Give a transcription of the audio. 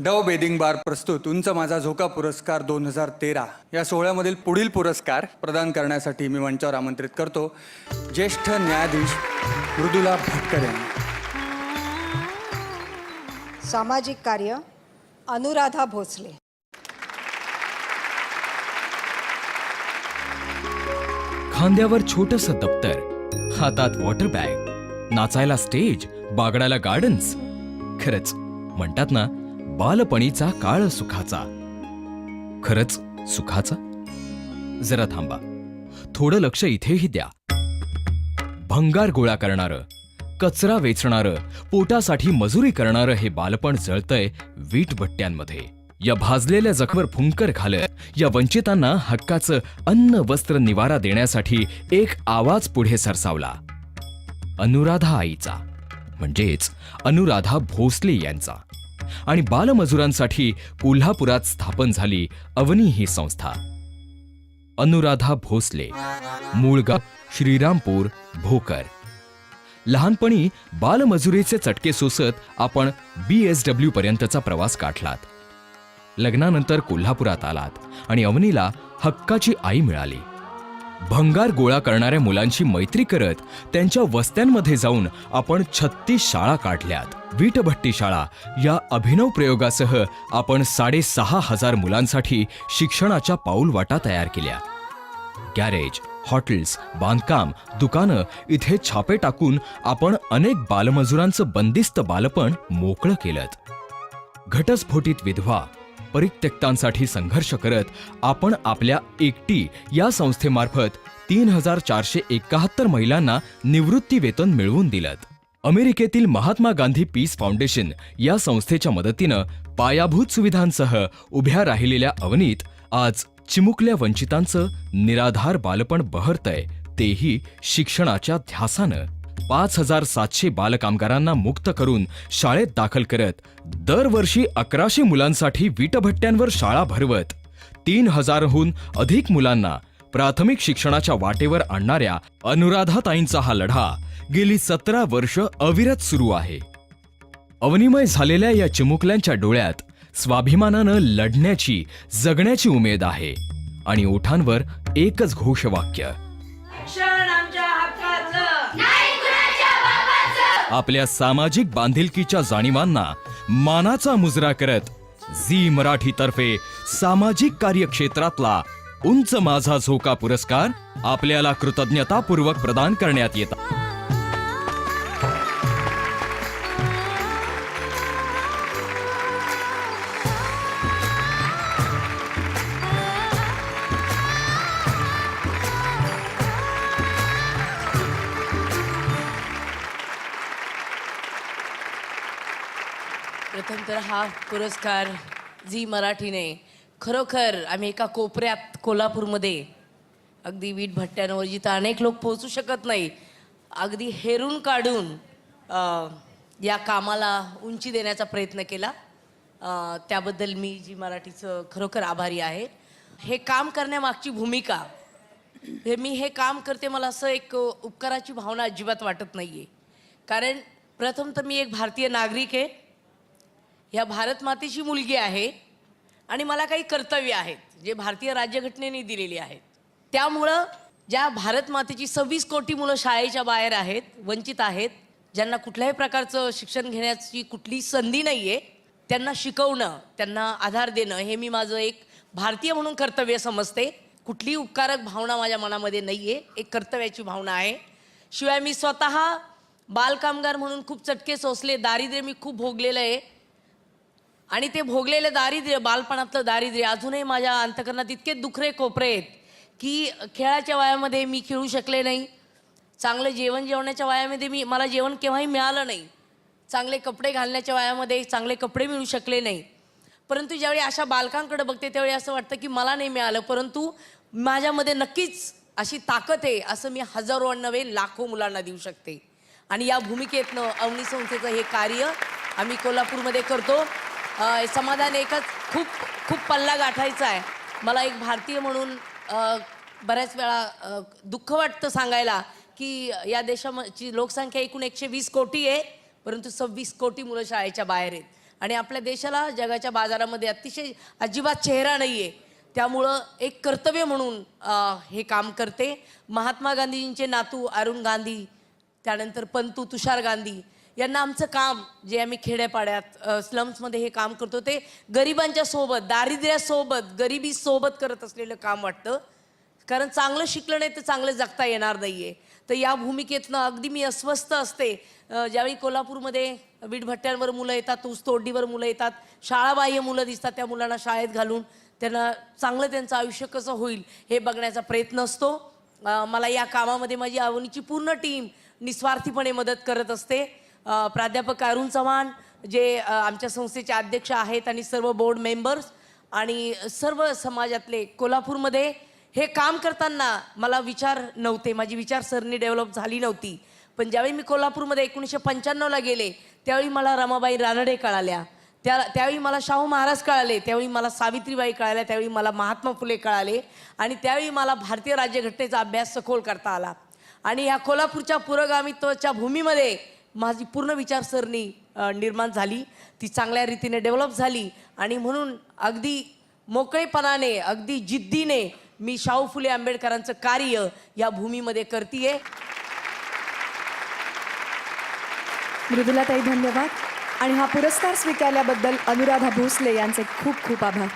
Dove bathing बार प्रस्तुत उंच माझा झोका पुरस्कार 2013 या सोहळ्यामधील पुढील पुरस्कार प्रदान करण्यासाठी मी मंचावर आमंत्रित करतो ज्येष्ठ न्यायाधीश मृदुला भटकर यांना. सामाजिक कार्य अनुराधा भोसले. खांद्यावर छोटंसं दप्तर, हातात वॉटर बॅग, नाचायला स्टेज, बागडायला गार्डन्स. खरंच म्हणतात ना, बालपणीचा काळ सुखाचा. खरंच सुखाचा? जरा थांबा, थोडं लक्ष इथेही द्या. भंगार गोळा करणारं, कचरा वेचणारं, पोटासाठी मजुरी करणारं हे बालपण जळतंय वीटभट्ट्यांमध्ये. या भाजलेल्या जखवर फुंकर घालत या वंचितांना हक्काचं अन्न वस्त्र निवारा देण्यासाठी एक आवाज पुढे सरसावला. अनुराधा आईचा, म्हणजेच अनुराधा भोसले यांचा. आणि बालमजुरांसाठी कोल्हापुरात स्थापन झाली अवनी ही संस्था. अनुराधा भोसले, मूळ गाव श्रीरामपूर, भोकर. लहानपणी बालमजुरीचे चटके सोसत आपण BSW पर्यंतचा प्रवास गाठलात. लग्नानंतर कोल्हापुरात आलात आणि अवनीला हक्काची आई मिळाली. भंगार गोळा करणाऱ्या मुलांची मैत्री करत त्यांच्या वस्त्यांमध्ये जाऊन आपण 36 शाळा काढल्यात. वीटभट्टी शाळा या अभिनव प्रयोगासह आपण 6,500 मुलांसाठी शिक्षणाच्या पाऊलवाटा तयार केल्या. गॅरेज, हॉटेल्स, बांधकाम, दुकानं इथे छापे टाकून आपण अनेक बालमजुरांचं बंदिस्त बालपण मोकळं केलं. घटस्फोटित विधवा, परित्यक्तांसाठी संघर्ष करत आपण आपल्या एकटी या संस्थेमार्फत 3,471 महिलांना निवृत्ती वेतन मिळवून दिलं. अमेरिकेतील महात्मा गांधी पीस फाउंडेशन या संस्थेच्या मदतीनं पायाभूत सुविधांसह उभ्या राहिलेल्या अवनीत आज चिमुकल्या वंचितांचं निराधार बालपण बहरतंय, तेही शिक्षणाच्या ध्यासानं. 5,700 बालकामगारांना मुक्त करून शाळेत दाखल करत दरवर्षी 1,100 मुलांसाठी वीटभट्ट्यांवर शाळा भरवत 3,000हून अधिक मुलांना प्राथमिक शिक्षणाच्या वाटेवर आणणाऱ्या अनुराधाताईंचा हा लढा गेली 17 वर्ष अविरत सुरू आहे. अवनीमय झालेल्या या चिमुकल्यांच्या डोळ्यात स्वाभिमानानं लढण्याची, जगण्याची उमेद आहे. आणि ओठांवर एकच घोषवाक्य, आपल्या सामाजिक बांधिलकीच्या जाणीवांना मानाचा मुजरा करत झी मराठी तर्फे सामाजिक कार्य क्षेत्रातला उंच माझा झोका पुरस्कार आपल्याला कृतज्ञतापूर्वक प्रदान करण्यात येतात. प्रथम तर हा पुरस्कार झी मराठीने, खरोखर आम्ही एका कोपऱ्यात कोल्हापूरमध्ये अगदी वीटभट्ट्यांवर जिथं अनेक लोक पोहोचू शकत नाही, अगदी हेरून काढून या कामाला उंची देण्याचा प्रयत्न केला. त्याबद्दल मी झी मराठीचं खरोखर आभारी आहे. हे काम करण्यामागची भूमिका, मी हे काम करते मला असं एक उपकाराची भावना अजिबात वाटत नाही आहे. कारण प्रथम तर मी एक भारतीय नागरिक आहे, ह्या भारत मातेची मुलगी आहे आणि मला काही कर्तव्य आहेत जे भारतीय राज्यघटनेने दिलेली आहेत. त्यामुळं ज्या भारत मातेची 26 कोटी मुलं शाळेच्या बाहेर आहेत, वंचित आहेत, ज्यांना कुठल्याही प्रकारचं शिक्षण घेण्याची कुठलीही संधी नाही आहे, त्यांना शिकवणं, त्यांना आधार देणं हे मी माझं एक भारतीय म्हणून कर्तव्य समजते. कुठलीही उपकारक भावना माझ्या मनामध्ये नाही आहे, एक कर्तव्याची भावना आहे. शिवाय मी स्वतः बालकामगार म्हणून खूप चटके सोसले, दारिद्र्य मी खूप भोगलेलं आहे. आणि ते भोगलेले दारिद्र्य, बालपणातलं दारिद्र्य अजूनही माझ्या अंतकरणात इतके दुखरे कोपरे आहेत की खेळाच्या वयामध्ये मी खेळू शकले नाही, चांगलं जेवण जेवण्याच्या वयामध्ये मला जेवण केव्हाही मिळालं नाही, चांगले कपडे घालण्याच्या वयामध्ये चांगले कपडे मिळू शकले नाही. परंतु ज्यावेळी अशा बालकांकडे बघते त्यावेळी असं वाटतं की मला नाही मिळालं, परंतु माझ्यामध्ये नक्कीच अशी ताकद आहे, असं मी हजारो नव्हे लाखो मुलांना देऊ शकते. आणि या भूमिकेतनं अवनी संस्थेचं हे कार्य आम्ही कोल्हापूरमध्ये करतो. समाधान एकच, खूप खूप पल्ला गाठायचा आहे. मला एक भारतीय म्हणून बऱ्याच वेळा दुःख वाटतं सांगायला की या देशाची लोकसंख्या एकूण 120 कोटी आहे, परंतु 26 कोटी मुलं शाळेच्या बाहेर आहेत. आणि आपल्या देशाला जगाच्या बाजारामध्ये अतिशय अजिबात चेहरा नाही आहे. त्यामुळं एक कर्तव्य म्हणून हे काम करते. महात्मा गांधीजींचे नातू अरुण गांधी, त्यानंतर पंतू तुषार गांधी यांना आमचं काम जे आम्ही खेड्यापाड्यात स्लम्समध्ये हे काम करतो ते गरिबांच्या सोबत, दारिद्र्यासोबत, गरिबीसोबत करत असलेलं काम वाटतं. कारण चांगलं शिकलं नाही तर चांगलं जगता येणार नाही आहे. तर या भूमिकेतनं अगदी मी अस्वस्थ असते ज्यावेळी कोल्हापूरमध्ये वीटभट्ट्यांवर मुलं येतात, ऊसतोडणीवर मुलं येतात, शाळाबाह्य मुलं दिसतात, त्या मुलांना शाळेत घालून त्यांना चांगलं त्यांचं आयुष्य कसं होईल हे बघण्याचा प्रयत्न असतो. मला या कामामध्ये माझी आवडीची पूर्ण टीम निस्वार्थीपणे मदत करत असते. प्राध्यापक अरुण चव्हाण जे आमच्या संस्थेचे अध्यक्ष आहेत आणि सर्व बोर्ड मेंबर्स आणि सर्व समाजातले कोल्हापूरमध्ये हे काम करताना मला विचार नव्हते, माझी विचारसरणी डेव्हलप झाली नव्हती. पण ज्यावेळी मी कोल्हापूरमध्ये 1995ला गेले त्यावेळी मला रमाबाई रानडे कळाल्या, त्यावेळी मला शाहू महाराज कळाले, त्यावेळी मला सावित्रीबाई कळाल्या, त्यावेळी मला महात्मा फुले कळाले आणि त्यावेळी मला भारतीय राज्यघटनेचा अभ्यास सखोल करता आला. आणि ह्या कोल्हापूरच्या पुरोगामित्वाच्या भूमीमध्ये माझी पूर्ण विचारसरणी निर्माण झाली, ती चांगल्या रीतीने डेव्हलप झाली आणि म्हणून अगदी मोकळेपणाने, अगदी जिद्दीने मी शाहू फुले आंबेडकरांचं कार्य या भूमीमध्ये करतीये. मृदुलाताई धन्यवाद आणि हा पुरस्कार स्वीकारल्याबद्दल अनुराधा भोसले यांचे खूप खूप आभार.